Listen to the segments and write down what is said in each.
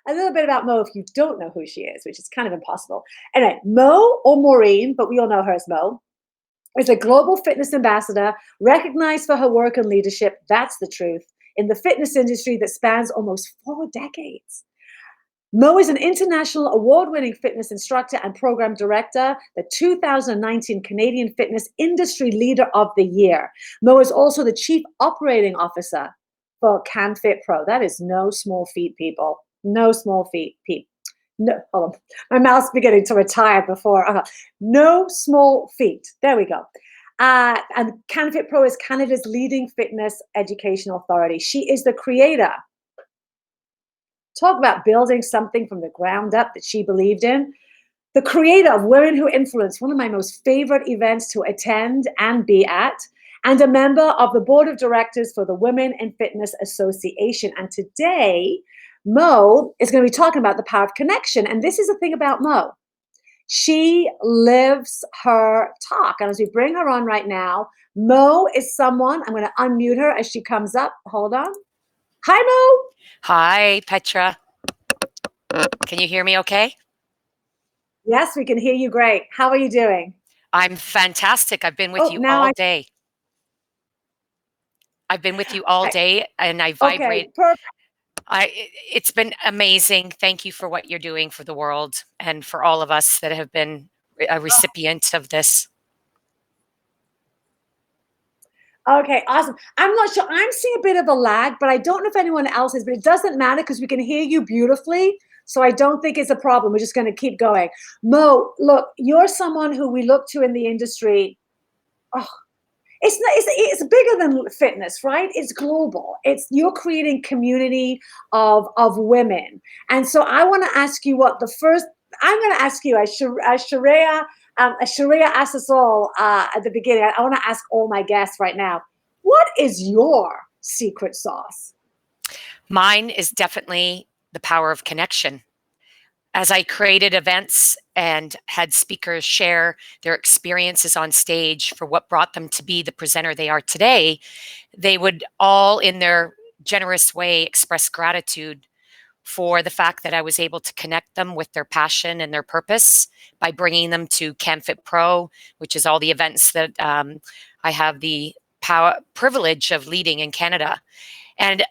a little bit about Mo if you don't know who she is, which is kind of impossible. Anyway, Mo, or Maureen, but we all know her as Mo, is a global fitness ambassador recognized for her work and leadership. That's the truth. In the fitness industry that spans almost 4 decades. Mo is an international award-winning fitness instructor and program director, the 2019 Canadian Fitness Industry Leader of the Year. Mo is also the Chief Operating Officer for CanFit Pro. That is no small feat, people. No small feat, people. No, hold on. My mouth's beginning to retire before. No small feat. There we go. And CanFit Pro is Canada's leading fitness education authority. She is the creator. Talk about building something from the ground up that she believed in. The creator of Women Who Influence, one of my most favorite events to attend and be at, and a member of the board of directors for the Women in Fitness Association. And today, Mo is going to be talking about the power of connection. And this is the thing about Mo. She lives her talk. And as we bring her on right now, Mo is someone, I'm going to unmute her as she comes up. Hold on. Hi, Mo. Hi, Petra. Can you hear me okay? Yes, we can hear you great. How are you doing? I'm fantastic. I've been with you all day. I've been with you all day and I vibrate. Okay, perfect. It's been amazing. Thank you for what you're doing for the world and for all of us that have been a recipient of this. Okay, awesome. I'm not sure. I'm seeing a bit of a lag, but I don't know if anyone else is, but it doesn't matter because we can hear you beautifully. So I don't think it's a problem. We're just going to keep going. Mo, look, you're someone who we look to in the industry. Oh, it's bigger than fitness, right? It's global. You're creating community of women. And so I want to ask you I'm going to ask you, as Sharia asked us all at the beginning. I want to ask all my guests right now, what is your secret sauce? Mine is definitely the power of connection. As I created events and had speakers share their experiences on stage for what brought them to be the presenter they are today, they would all, in their generous way, express gratitude for the fact that I was able to connect them with their passion and their purpose by bringing them to CanFit Pro, which is all the events that I have the privilege of leading in Canada. And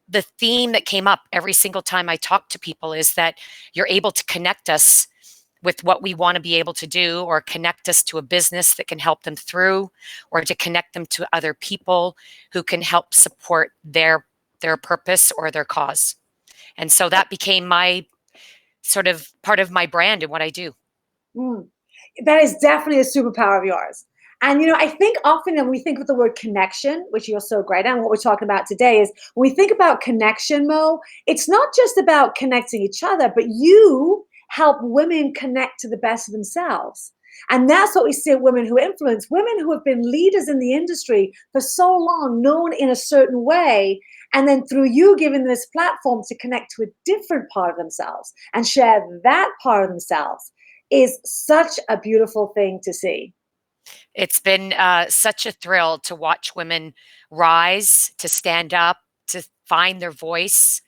the theme that came up every single time I talk to people is that you're able to connect us with what we want to be able to do, or connect us to a business that can help them through, or to connect them to other people who can help support their purpose or their cause. And so that became my sort of part of my brand and what I do. That is definitely a superpower of yours. And, I think often when we think of the word connection, which you're so great at, and what we're talking about today is when we think about connection, Mo, it's not just about connecting each other, but you help women connect to the best of themselves. And that's what we see at Women Who Influence, women who have been leaders in the industry for so long, known in a certain way. And then through you giving this platform to connect to a different part of themselves and share that part of themselves is such a beautiful thing to see. It's been such a thrill to watch women rise, to stand up, to find their voice,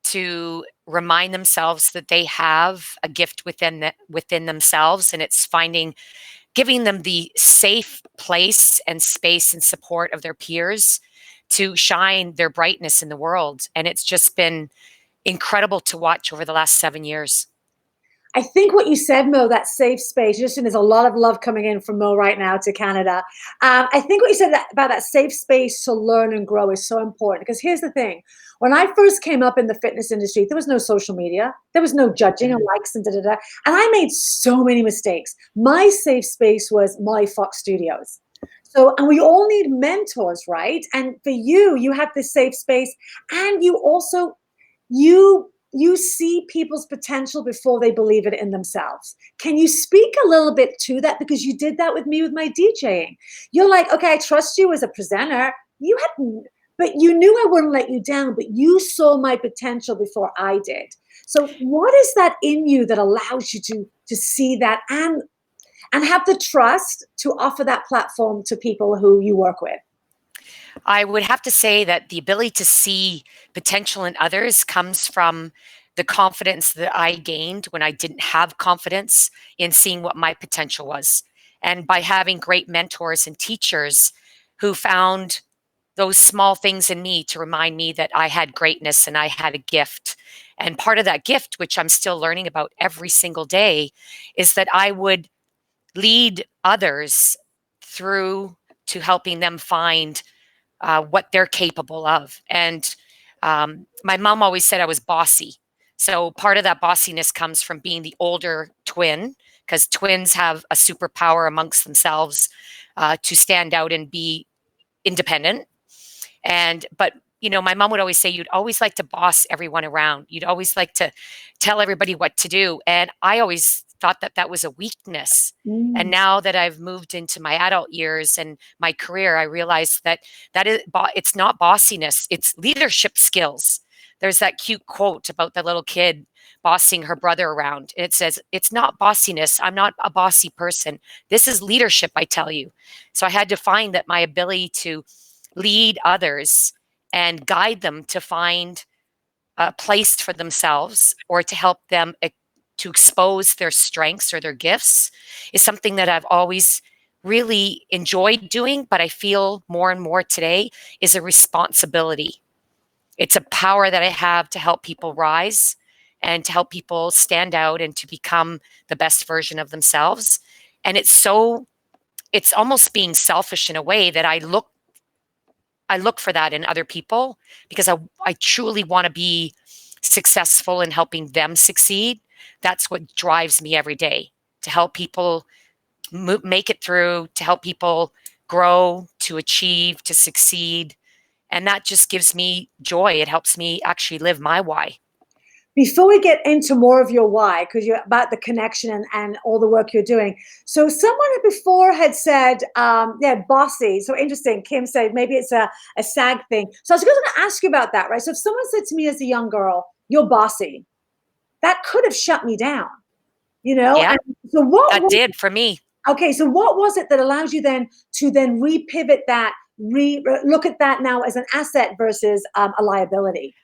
to remind themselves that they have a gift within themselves, and it's giving them the safe place and space and support of their peers to shine their brightness in the world. And it's just been incredible to watch over the last 7 years. I think what you said, Mo, that safe space, just there's a lot of love coming in from Mo right now to Canada. I think what you said about that safe space to learn and grow is so important, because here's the thing. When I first came up in the fitness industry, there was no social media. There was no judging and likes and da-da-da. And I made so many mistakes. My safe space was Molly Fox Studios. So, and we all need mentors, right? And for you, you have this safe space, and you also, you see people's potential before they believe it in themselves. Can you speak a little bit to that? Because you did that with me with my DJing. You're like, okay, I trust you as a presenter. But you knew I wouldn't let you down, but you saw my potential before I did. So what is that in you that allows you to see that and have the trust to offer that platform to people who you work with? I would have to say that the ability to see potential in others comes from the confidence that I gained when I didn't have confidence in seeing what my potential was. And by having great mentors and teachers who found those small things in me to remind me that I had greatness and I had a gift. And part of that gift, which I'm still learning about every single day, is that I would lead others through to helping them find what they're capable of. And my mom always said I was bossy. So part of that bossiness comes from being the older twin, because twins have a superpower amongst themselves to stand out and be independent. But my mom would always say you'd always like to boss everyone around. You'd always like to tell everybody what to do. And I always thought that that was a weakness. And Mm. now that I've moved into my adult years and my career, I realize that it's not bossiness, it's leadership skills. There's that cute quote about the little kid bossing her brother around. It says, "It's not bossiness. I'm not a bossy person. This is leadership, I tell you." So I had to find that my ability to lead others and guide them to find a place for themselves or to help them to expose their strengths or their gifts is something that I've always really enjoyed doing, but I feel more and more today is a responsibility. It's a power that I have to help people rise and to help people stand out and to become the best version of themselves. And it's almost being selfish in a way that I look for that in other people because I truly want to be successful in helping them succeed. That's what drives me every day, to help people make it through, to help people grow, to achieve, to succeed. And that just gives me joy. It helps me actually live my why. Before we get into more of your why, because you're about the connection and all the work you're doing. So someone before had said, yeah, bossy. So interesting. Kim said maybe it's a SAG thing. So I was going to ask you about that, right? So if someone said to me as a young girl, you're bossy, that could have shut me down, you know? Yeah, And so what that was, did for me. okay, so what was it that allows you then to then repivot that, look at that now as an asset versus a liability?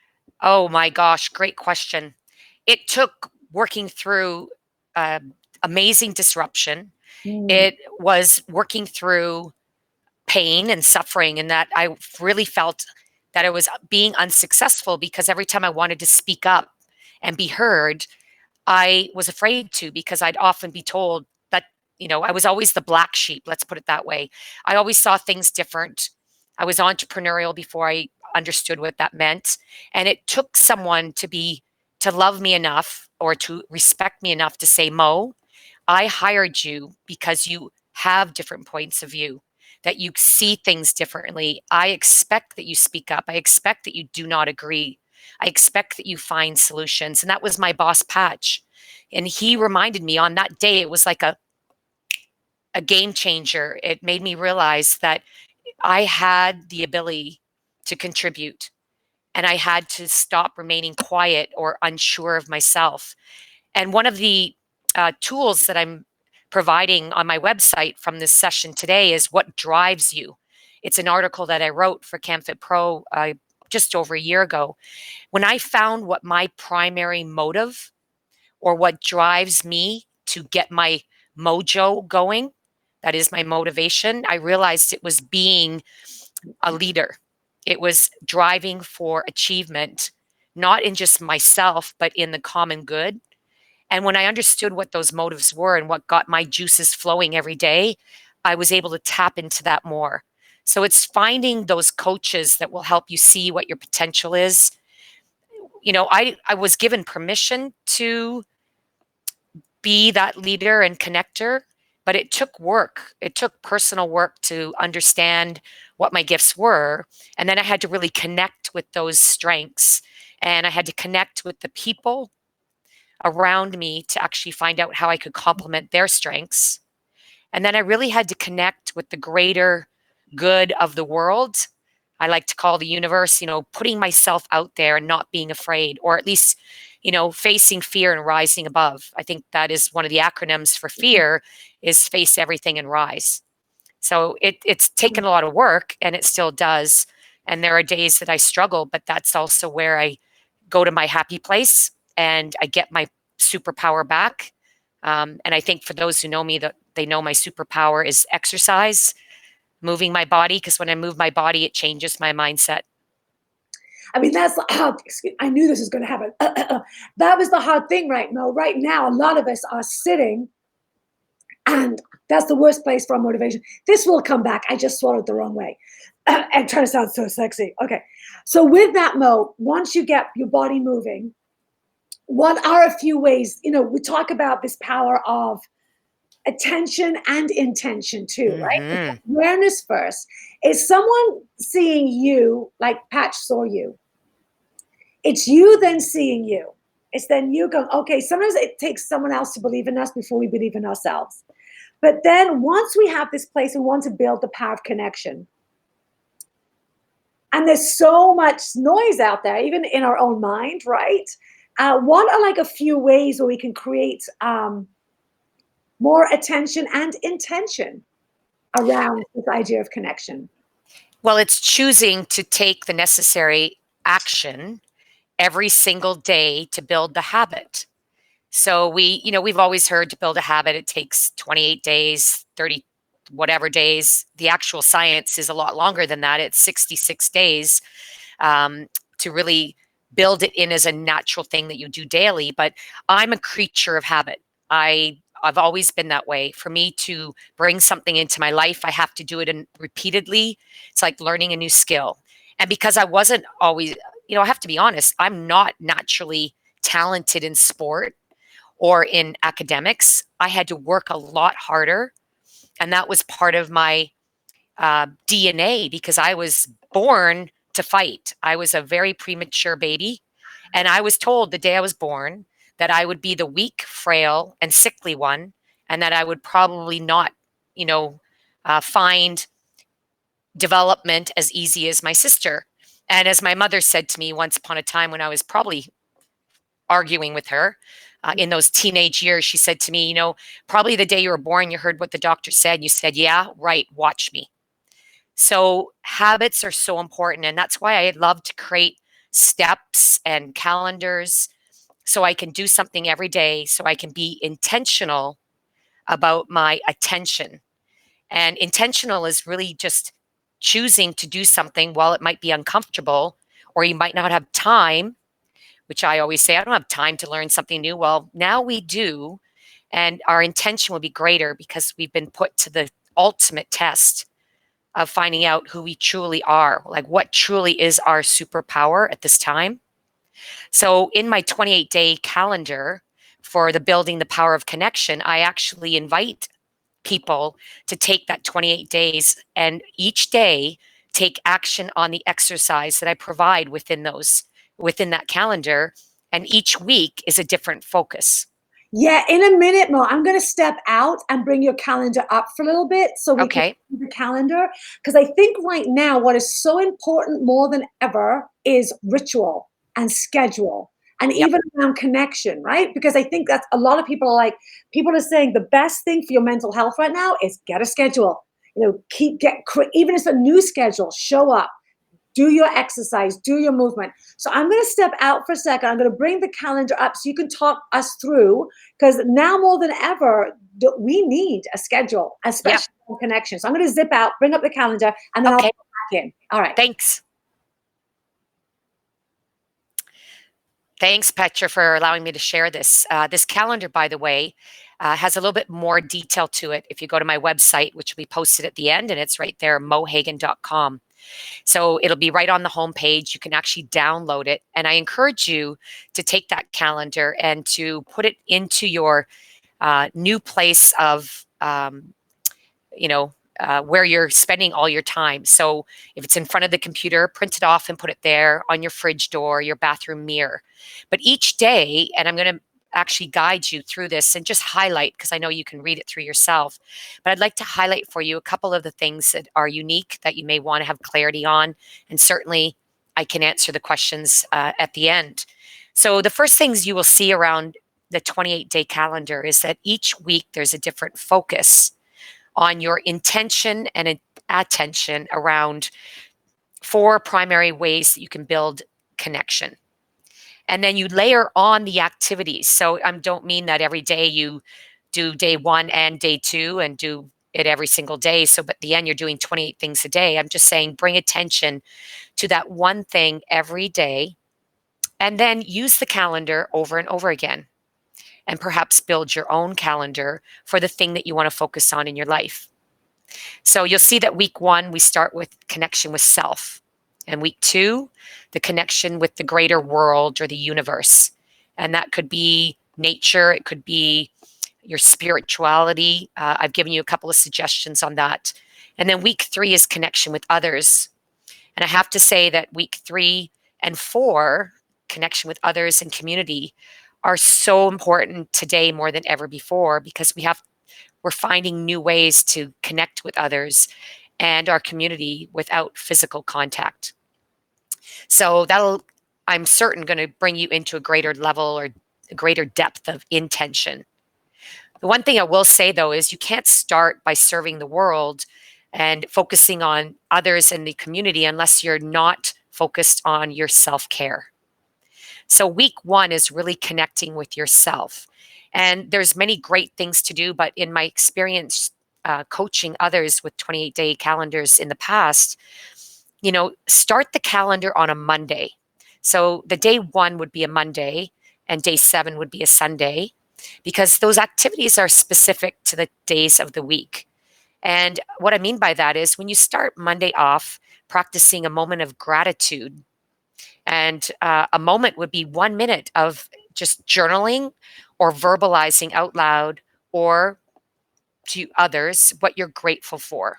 Oh my gosh, great question. It took working through uh, amazing disruption. Mm. It was working through pain and suffering, and that I really felt that I was being unsuccessful because every time I wanted to speak up and be heard, I was afraid to because I'd often be told that, I was always the black sheep, let's put it that way. I always saw things different. I was entrepreneurial before I understood what that meant. And it took someone to love me enough or to respect me enough to say, "Mo, I hired you because you have different points of view, that you see things differently. I expect that you speak up. I expect that you do not agree. I expect that you find solutions." And that was my boss, Patch. And he reminded me on that day, it was like a game changer. It made me realize that I had the ability to contribute and I had to stop remaining quiet or unsure of myself. And one of the tools that I'm providing on my website from this session today is what drives you. It's an article that I wrote for CanFit Pro just over a year ago. When I found what my primary motive or what drives me to get my mojo going, that is my motivation, I realized it was being a leader. It was driving for achievement, not in just myself, but in the common good. And when I understood what those motives were and what got my juices flowing every day, I was able to tap into that more. So it's finding those coaches that will help you see what your potential is. I was given permission to be that leader and connector, but it took work. It took personal work to understand what my gifts were. And then I had to really connect with those strengths. And I had to connect with the people around me to actually find out how I could complement their strengths. And then I really had to connect with the greater good of the world. I like to call the universe, putting myself out there and not being afraid, or at least, facing fear and rising above. I think that is one of the acronyms for fear is face everything and rise. So it's taken a lot of work and it still does. And there are days that I struggle, but that's also where I go to my happy place and I get my superpower back. And I think for those who know me, that they know my superpower is exercise, moving my body, because when I move my body, it changes my mindset. I mean, that's I knew this was going to happen. That was the hard thing, right, Mo? Right now, a lot of us are sitting, and that's the worst place for our motivation. This will come back. I just swallowed the wrong way. I'm trying to sound so sexy. Okay. So, with that, Mo, once you get your body moving, what are a few ways? We talk about this power of attention and intention too, right? Awareness first. Is someone seeing you like Patch saw you? It's you then seeing you. It's then you going, okay, sometimes it takes someone else to believe in us before we believe in ourselves. But then once we have this place, we want to build the power of connection. And there's so much noise out there, even in our own mind, right? What are like a few ways where we can create more attention and intention around this idea of connection? Well, it's choosing to take the necessary action every single day to build the habit. So we've always heard to build a habit, it takes 28 days, 30 whatever days. The actual science is a lot longer than that. It's 66 days to really build it in as a natural thing that you do daily. But I'm a creature of habit. I've always been that way. For me to bring something into my life, I have to do it repeatedly. It's like learning a new skill. And because I wasn't always, I have to be honest, I'm not naturally talented in sport or in academics. I had to work a lot harder. And that was part of my DNA because I was born to fight. I was a very premature baby. And I was told the day I was born that I would be the weak, frail, and sickly one, and that I would probably not, find development as easy as my sister. And as my mother said to me once upon a time when I was probably arguing with her in those teenage years, she said to me, probably the day you were born, you heard what the doctor said. And you said, yeah, right, watch me. So habits are so important. And that's why I love to create steps and calendars so I can do something every day, so I can be intentional about my attention. And intentional is really just choosing to do something while it might be uncomfortable, or you might not have time, which I always say, I don't have time to learn something new. Well, now we do. And our intention will be greater because we've been put to the ultimate test of finding out who we truly are, like what truly is our superpower at this time. So in my 28-day calendar for the building the power of connection, I actually invite people to take that 28 days and each day take action on the exercise that I provide within that calendar. And each week is a different focus. Yeah, in a minute, Mo, I'm going to step out and bring your calendar up for a little bit so we can see the calendar. Because I think right now, what is so important more than ever is ritual and schedule and even around connection, right? Because I think that a lot of people are saying the best thing for your mental health right now is get a schedule. Even if it's a new schedule, show up. Do your exercise, do your movement. So I'm going to step out for a second. I'm going to bring the calendar up so you can talk us through, because now more than ever, we need a schedule, especially on connection. So I'm going to zip out, bring up the calendar, and then I'll come back in. All right. Thanks. Thanks, Petra, for allowing me to share this. This calendar, by the way, has a little bit more detail to it. If you go to my website, which will be posted at the end, and it's right there, mohagan.com. So it'll be right on the homepage. You can actually download it. And I encourage you to take that calendar and to put it into your new place of, where you're spending all your time. So if it's in front of the computer, print it off and put it there on your fridge door, your bathroom mirror. But each day, and I'm going to actually guide you through this and just highlight, because I know you can read it through yourself, but I'd like to highlight for you a couple of the things that are unique that you may want to have clarity on. And certainly I can answer the questions at the end. So the first things you will see around the 28-day calendar is that each week there's a different focus on your intention and attention around 4 primary ways that you can build connection. And then you layer on the activities. So I don't mean that every day you do day 1 and day 2 and do it every single day. So, but at the end, you're doing 28 things a day. I'm just saying bring attention to that one thing every day, and then use the calendar over and over again. And perhaps build your own calendar for the thing that you want to focus on in your life. So you'll see that week 1, we start with connection with self. And week 2, the connection with the greater world or the universe. And that could be nature, it could be your spirituality. I've given you a couple of suggestions on that. And then week 3 is connection with others. And I have to say that week 3 and 4, connection with others and community, are so important today more than ever before, because we're finding new ways to connect with others and our community without physical contact. So I'm certain, going to bring you into a greater level or a greater depth of intention. The one thing I will say, though, is you can't start by serving the world and focusing on others in the community unless you're not focused on your self-care. So week 1 is really connecting with yourself. And there's many great things to do, but in my experience coaching others with 28-day calendars in the past, start the calendar on a Monday. So the day 1 would be a Monday and day 7 would be a Sunday, because those activities are specific to the days of the week. And what I mean by that is when you start Monday off practicing a moment of gratitude, and a moment would be 1 minute of just journaling or verbalizing out loud or to others what you're grateful for.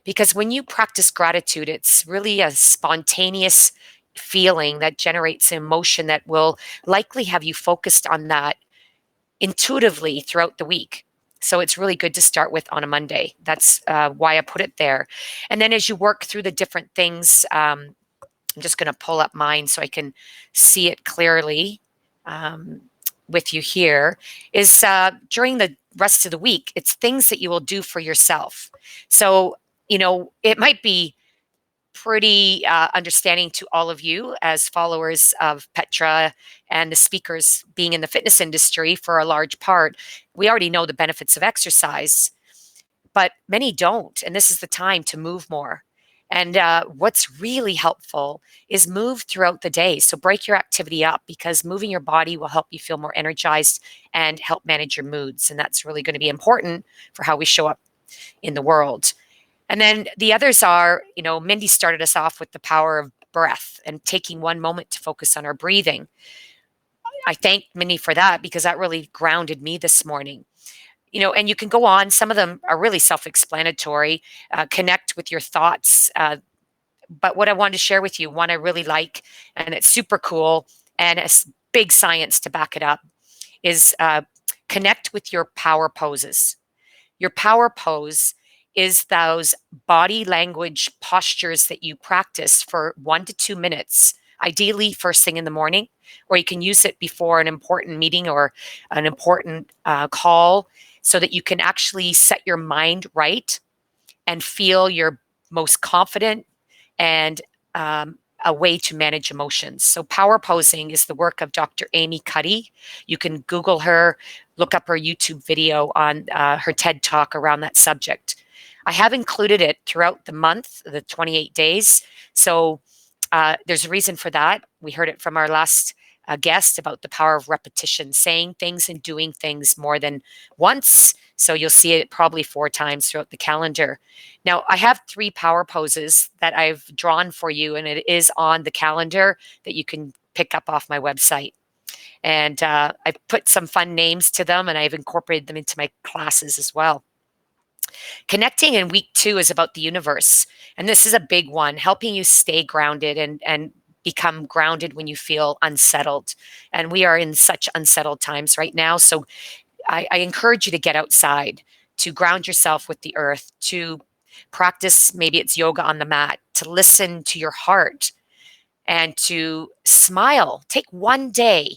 Because when you practice gratitude, it's really a spontaneous feeling that generates emotion that will likely have you focused on that intuitively throughout the week. So it's really good to start with on a Monday. That's why I put it there. And then as you work through the different things, I'm just going to pull up mine so I can see it clearly with you here, is during the rest of the week, it's things that you will do for yourself. So, it might be pretty understanding to all of you as followers of Petra and the speakers being in the fitness industry for a large part. We already know the benefits of exercise, but many don't. And this is the time to move more. And what's really helpful is move throughout the day. So break your activity up, because moving your body will help you feel more energized and help manage your moods. And that's really going to be important for how we show up in the world. And then the others are, Mindy started us off with the power of breath and taking one moment to focus on our breathing. I thank Mindy for that, because that really grounded me this morning. And you can go on. Some of them are really self-explanatory. Connect with your thoughts. But what I wanted to share with you, one I really like, and it's super cool, and it's big science to back it up, is connect with your power poses. Your power pose is those body language postures that you practice for 1 to 2 minutes, ideally first thing in the morning, or you can use it before an important meeting or an important call, so that you can actually set your mind right and feel your most confident, and a way to manage emotions. So power posing is the work of Dr. Amy Cuddy. You can Google her, look up her YouTube video on her TED Talk around that subject. I have included it throughout the month, the 28 days. So there's a reason for that. We heard it from our last guest about the power of repetition, saying things and doing things more than once. So you'll see it probably 4 times throughout the calendar. Now, I have 3 power poses that I've drawn for you, and it is on the calendar that you can pick up off my website. And I put some fun names to them, and I've incorporated them into my classes as well. Connecting in week 2 is about the universe. And this is a big one, helping you stay grounded and become grounded when you feel unsettled. And we are in such unsettled times right now. So I encourage you to get outside, to ground yourself with the earth, to practice, maybe it's yoga on the mat, to listen to your heart, and to smile. Take one day.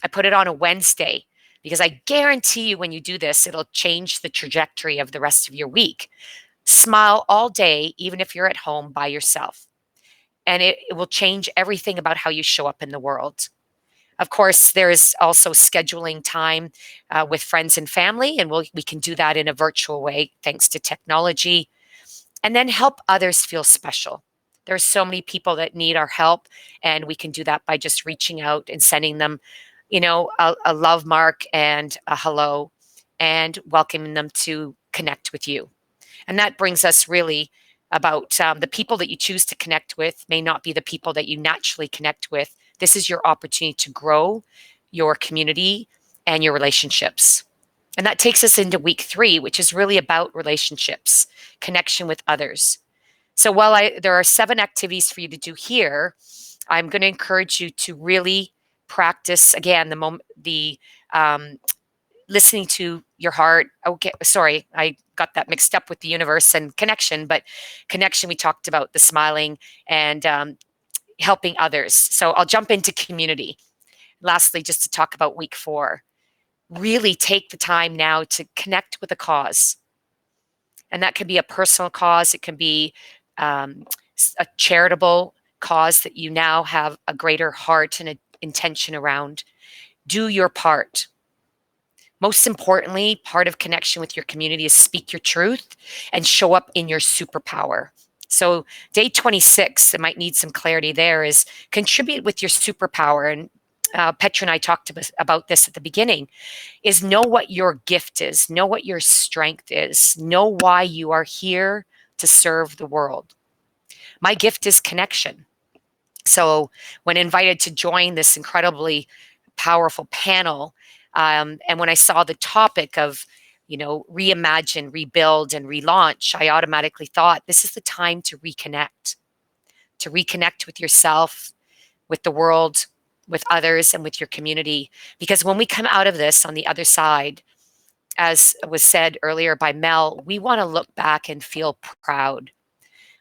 I put it on a Wednesday, because I guarantee you when you do this, it'll change the trajectory of the rest of your week. Smile all day, even if you're at home by yourself. and it will change everything about how you show up in the world. Of course, there is also scheduling time with friends and family, and we can do that in a virtual way thanks to technology. And then help others feel special. There's so many people that need our help, and we can do that by just reaching out and sending them, a love mark and a hello, and welcoming them to connect with you. And that brings us really about the people that you choose to connect with may not be the people that you naturally connect with. This is your opportunity to grow your community and your relationships. And that takes us into week 3, which is really about relationships, connection with others. So while there are 7 activities for you to do here, I'm going to encourage you to really practice again the listening to your heart. Okay, sorry, I got that mixed up with the universe and connection, but connection, we talked about the smiling and helping others. So I'll jump into community. Lastly, just to talk about week 4, really take the time now to connect with a cause. And that can be a personal cause. It can be a charitable cause that you now have a greater heart and intention around. Do your part. Most importantly, part of connection with your community is speak your truth and show up in your superpower. So day 26, it might need some clarity there, is contribute with your superpower. And Petra and I talked about this at the beginning, is know what your gift is, know what your strength is, know why you are here to serve the world. My gift is connection. So when invited to join this incredibly powerful panel, and when I saw the topic of, reimagine, rebuild, and relaunch, I automatically thought this is the time to reconnect with yourself, with the world, with others, and with your community. Because when we come out of this on the other side, as was said earlier by Mel, we want to look back and feel proud.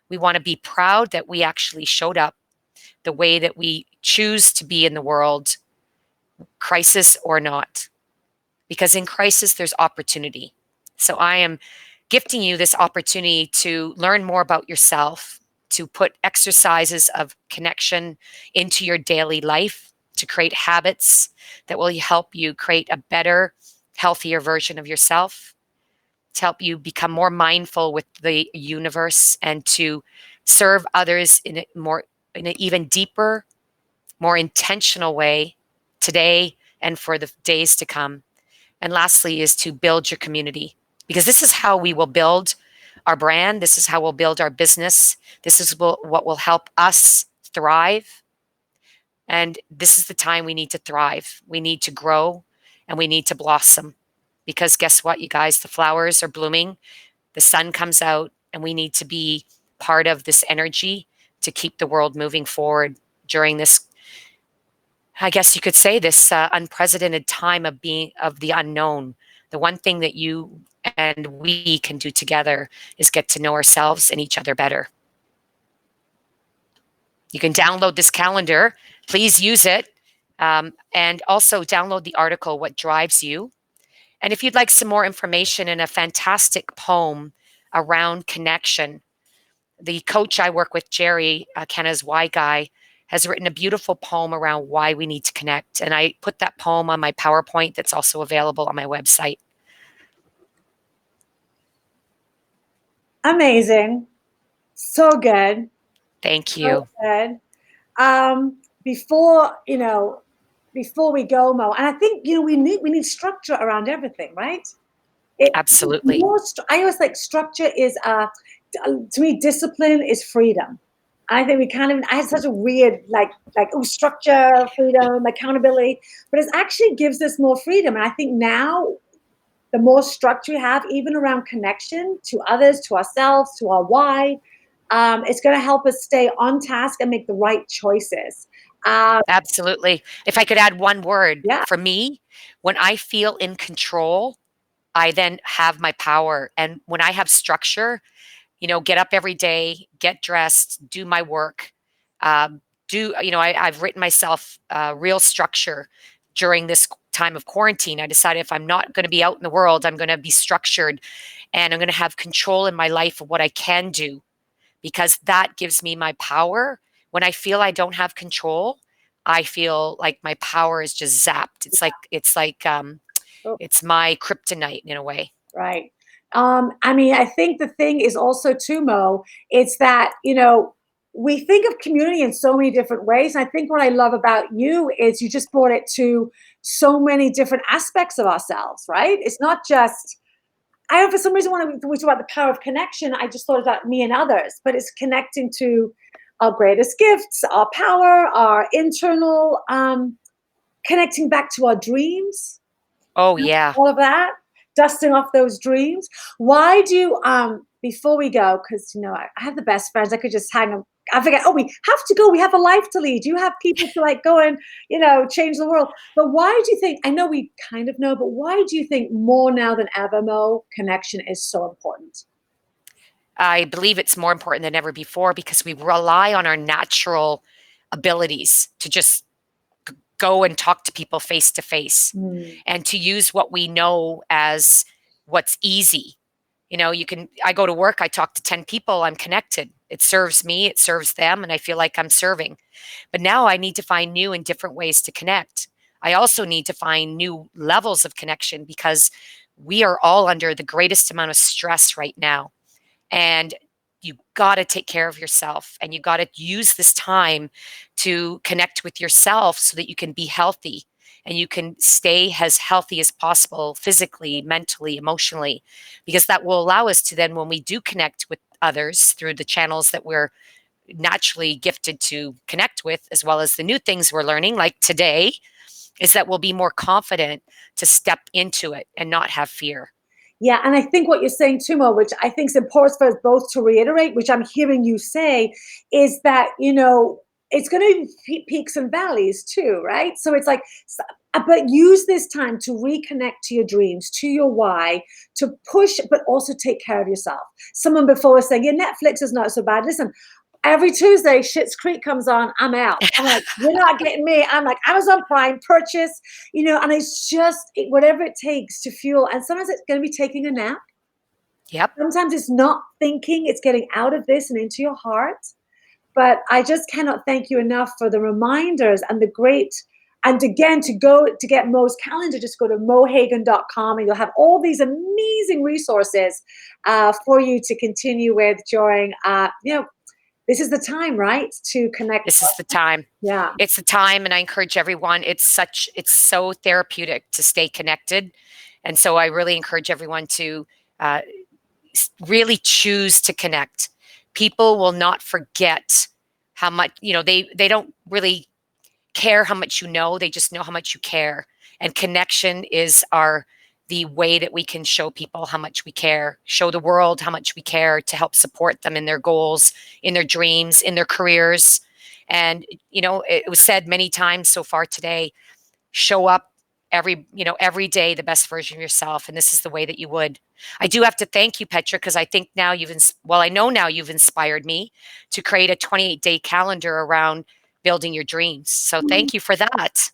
We want to be proud that we actually showed up the way that we choose to be in the world, crisis or not. Because in crisis, there's opportunity. So I am gifting you this opportunity to learn more about yourself, to put exercises of connection into your daily life, to create habits that will help you create a better, healthier version of yourself, to help you become more mindful with the universe, and to serve others in an even deeper, more intentional way today and for the days to come. And lastly is to build your community, because this is how we will build our brand. This is how we'll build our business. This is what will help us thrive. And this is the time we need to thrive. We need to grow and we need to blossom, because guess what, you guys? The flowers are blooming, the sun comes out, and we need to be part of this energy to keep the world moving forward during this, I guess you could say, this unprecedented time of the unknown. The one thing that you and we can do together is get to know ourselves and each other better. You can download this calendar. Please use it. And also download the article, What Drives You. And if you'd like some more information and a fantastic poem around connection, the coach I work with, Jerry, Canada's Why Guy, has written a beautiful poem around why we need to connect. And I put that poem on my PowerPoint that's also available on my website. Amazing. So good. Thank you. So good. Before we go, Mo, and I think we need structure around everything, right? Absolutely. I always like structure is to me, discipline is freedom. I think I had such a weird structure, freedom, accountability, but it actually gives us more freedom. And I think now the more structure we have, even around connection to others, to ourselves, to our why, it's going to help us stay on task and make the right choices. Absolutely. If I could add one word, Yeah. for me, when I feel in control, I then have my power. And when I have structure, get up every day, get dressed, do my work, I've written myself real structure during this time of quarantine. I decided if I'm not going to be out in the world, I'm going to be structured, and I'm going to have control in my life of what I can do, because that gives me my power when I feel I don't have control, I feel like my power is just zapped. Oh, it's my kryptonite in a way. right. I mean, I think the thing is also too, Mo, it's that, we think of community in so many different ways. And I think what I love about you is you just brought it to so many different aspects of ourselves, right? It's not just, I don't, for some reason, when we talk about the power of connection, I just thought about me and others, but it's connecting to our greatest gifts, our power, our internal, connecting back to our dreams, Oh, yeah. all of that, dusting off those dreams. Why do before we go, because I have the best friends, I could just hang them. I forget. Oh, we have to go. We have a life to lead. You have people to like go and change the world. But why do you think? I know we kind of know, but why do you think more now than ever, Mo, connection is so important? I believe it's more important than ever before because we rely on our natural abilities to just go and talk to people face to face Mm. and to use what we know as what's easy. I go to work, I talk to 10 people, I'm connected. It serves me, it serves them, and I feel like I'm serving. But now I need to find new and different ways to connect. I also need to find new levels of connection because we are all under the greatest amount of stress right now. And you got to take care of yourself and you got to use this time to connect with yourself so that you can be healthy and you can stay as healthy as possible physically, mentally, emotionally, because that will allow us to then, when we do connect with others through the channels that we're naturally gifted to connect with, as well as the new things we're learning, like today, is that we'll be more confident to step into it and not have fear. Yeah, and I think what you're saying too, Mo, which I think is important for us both to reiterate, which I'm hearing you say, is that it's going to be peaks and valleys too, right? So it's like, but use this time to reconnect to your dreams, to your why, to push, but also take care of yourself. Someone before was saying, yeah, Netflix is not so bad. Listen, every Tuesday, Schitt's Creek comes on. I'm out. I'm like, you're not getting me. I'm like, Amazon Prime purchase, and it's just whatever it takes to fuel. And sometimes it's going to be taking a nap. Yep. Sometimes it's not thinking, it's getting out of this and into your heart. But I just cannot thank you enough for the reminders and the great. And again, to get Mo's calendar, just go to mohagan.com and you'll have all these amazing resources for you to continue with during, this is the time, right? To connect. This is the time. Yeah. It's the time, and I encourage everyone. It's so therapeutic to stay connected, and so I really encourage everyone to uh, really choose to connect. People will not forget how much they don't really care how much you know. They just know how much you care, and connection is the way that we can show people how much we care, show the world how much we care to help support them in their goals, in their dreams, in their careers. And, it was said many times so far today, show up every day the best version of yourself. And this is the way that you would. I do have to thank you, Petra, because I think now I know now you've inspired me to create a 28-day calendar around building your dreams. So thank you for that.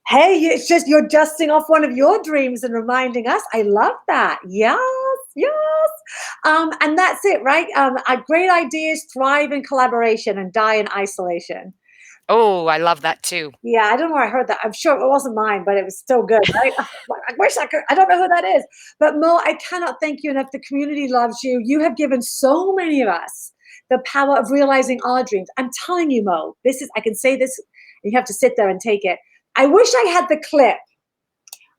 Hey, it's just you're dusting off one of your dreams and reminding us. I love that. Yes, yes. And that's it, right? Great ideas thrive in collaboration and die in isolation. Oh, I love that too. Yeah, I don't know where I heard that. I'm sure it wasn't mine, but it was still good, right? I wish I could. I don't know who that is. But Mo, I cannot thank you enough. The community loves you. You have given so many of us the power of realizing our dreams. I'm telling you, Mo, I can say this, and you have to sit there and take it. I wish I had the clip.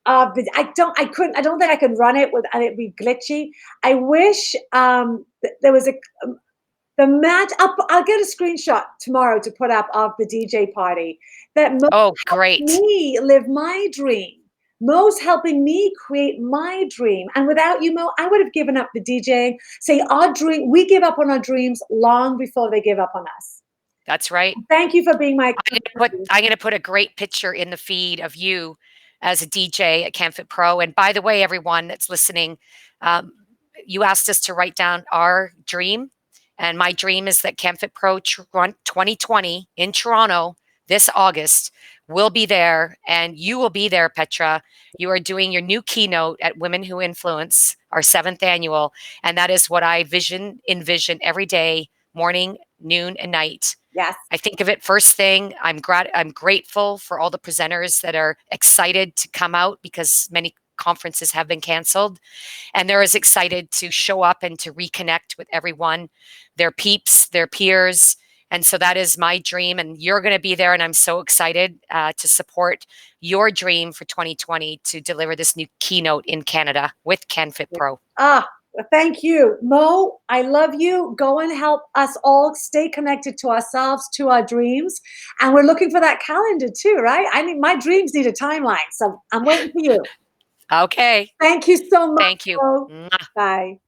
But I couldn't, I don't think I could run it and it'd be glitchy. I wish there was the match. I'll get a screenshot tomorrow to put up of the DJ party that Mo Oh, helped great. me live my dream. Mo's helping me create my dream. And without you, Mo, I would have given up the DJing. Say our dream, we give up on our dreams long before they give up on us. That's right. Thank you for being my. I'm gonna put a great picture in the feed of you as a DJ at CanFit Pro. And by the way, everyone that's listening, um, you asked us to write down our dream, and my dream is that CanFit Pro 2020 in Toronto this August will be there, and you will be there, Petra. You are doing your new keynote at Women Who Influence, our 7th annual, and that is what I envision every day, morning, noon, and night. Yes. I think of it first thing. I'm grateful for all the presenters that are excited to come out because many conferences have been canceled, and they're as excited to show up and to reconnect with everyone, their peeps, their peers. And so that is my dream, and you're going to be there. And I'm so excited to support your dream for 2020 to deliver this new keynote in Canada with CanFit Pro. Ah, thank you. Mo, I love you. Go and help us all stay connected to ourselves, to our dreams. And we're looking for that calendar too, right? I mean, my dreams need a timeline. So I'm waiting for you. Okay. Thank you so much, Thank you. Mo. Mwah. Bye.